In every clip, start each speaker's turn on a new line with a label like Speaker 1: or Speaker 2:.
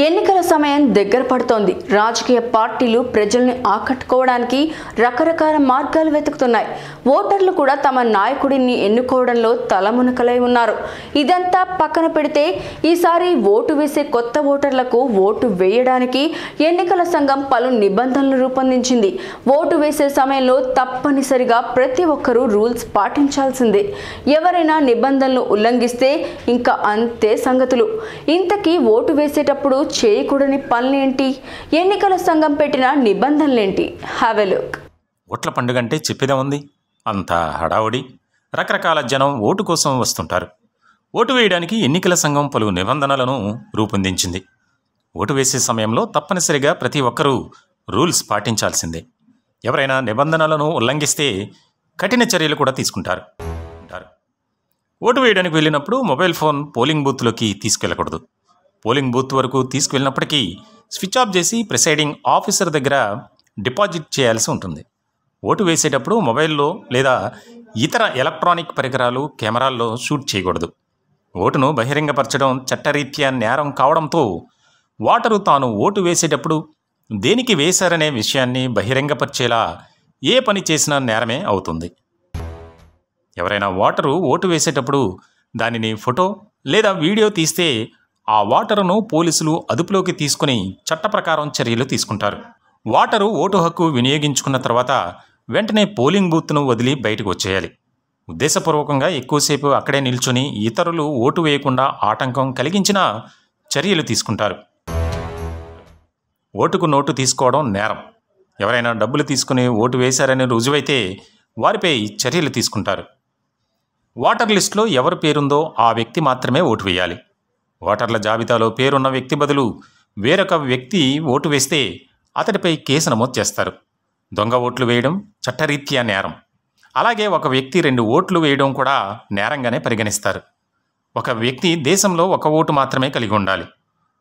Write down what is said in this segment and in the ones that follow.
Speaker 1: ఎన్నికల సమయం దగ్గర పడుతోంది. రాజకీయ పార్టీలు ప్రజల్ని ఆకట్టుకోవడానికి రకరకాల మార్గాలు వెతుకుతున్నాయి. ఓటర్లు కూడా తమ నాయకుడిని ఎన్నుకోవడంలో తలమునకలై ఉన్నారు. ఇదంతా పక్కన పెడితే ఈసారి ఓటు వేసే కొత్త ఓటర్లకు ఓటు వేయడానికి ఎన్నికల సంఘం పలు నిబంధనలు రూపొందించింది. ఓటు వేసే సమయంలో తప్పనిసరిగా ప్రతి ఒక్కరూ రూల్స్ పాటించాల్సిందే. ఎవరైనా నిబంధనలు ఉల్లంఘిస్తే ఇంకా అంతే సంగతులు. ఇంతకీ ఓటు వేసేటప్పుడు చేయకూడని పనులేంటి? ఎన్నికల సంఘం పెట్టిన నిబంధనలేంటి? Have a look.
Speaker 2: ఓట్ల పండుగ అంటే చెప్పేదే ఉంది. అంతా హడావుడి, రకరకాల జనం ఓటు కోసం వస్తుంటారు. ఓటు వేయడానికి ఎన్నికల సంఘం పలు నిబంధనలను రూపొందించింది. ఓటు వేసే సమయంలో తప్పనిసరిగా ప్రతి ఒక్కరూ రూల్స్ పాటించాల్సిందే. ఎవరైనా నిబంధనలను ఉల్లంఘిస్తే కఠిన చర్యలు కూడా తీసుకుంటారు. ఓటు వేయడానికి వెళ్ళినప్పుడు మొబైల్ ఫోన్ పోలింగ్ బూత్లోకి తీసుకెళ్లకూడదు. పోలింగ్ బూత్ వరకు తీసుకువెళ్ళినప్పటికీ స్విచ్ ఆఫ్ చేసి ప్రిసైడింగ్ ఆఫీసర్ దగ్గర డిపాజిట్ చేయాల్సి ఉంటుంది. ఓటు వేసేటప్పుడు మొబైల్లో లేదా ఇతర ఎలక్ట్రానిక్ పరికరాలు, కెమెరాల్లో షూట్ చేయకూడదు. ఓటును బహిరంగపరచడం చట్టరీత్యా నేరం కావడంతో ఓటరు తాను ఓటు వేసేటప్పుడు దేనికి వేశారనే విషయాన్ని బహిరంగపరిచేలా ఏ పని చేసినా నేరమే అవుతుంది. ఎవరైనా ఓటరు ఓటు వేసేటప్పుడు దానిని ఫోటో లేదా వీడియో తీస్తే ఆ ఓటరును పోలీసులు అదుపులోకి తీసుకుని చట్ట ప్రకారం చర్యలు తీసుకుంటారు. ఓటరు ఓటు హక్కు వినియోగించుకున్న తర్వాత వెంటనే పోలింగ్ బూత్ను వదిలి బయటకు వచ్చేయాలి. ఉద్దేశపూర్వకంగా ఎక్కువసేపు అక్కడే నిల్చుని ఇతరులు ఓటు వేయకుండా ఆటంకం కలిగించినా చర్యలు తీసుకుంటారు. ఓటుకు నోటు తీసుకోవడం నేరం. ఎవరైనా డబ్బులు తీసుకుని ఓటు వేశారని రుజువైతే వారిపై చర్యలు తీసుకుంటారు. ఓటర్ లిస్టులో ఎవరి పేరుందో ఆ వ్యక్తి మాత్రమే ఓటు వేయాలి. ఓటర్ల జాబితాలో పేరున్న వ్యక్తి బదులు వేరొక వ్యక్తి ఓటు వేస్తే అతడిపై కేసు నమోదు చేస్తారు. దొంగ ఓట్లు వేయడం చట్టరీత్యా నేరం. అలాగే ఒక వ్యక్తి 2 ఓట్లు వేయడం కూడా నేరంగానే పరిగణిస్తారు. ఒక వ్యక్తి దేశంలో 1 ఓటు మాత్రమే కలిగి ఉండాలి.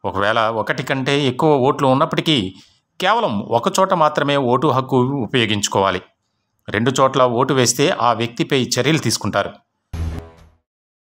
Speaker 2: ఒకవేళ 1 కంటే ఎక్కువ ఓట్లు ఉన్నప్పటికీ కేవలం 1 చోట మాత్రమే ఓటు హక్కు ఉపయోగించుకోవాలి. 2 చోట్ల ఓటు వేస్తే ఆ వ్యక్తిపై చర్యలు తీసుకుంటారు.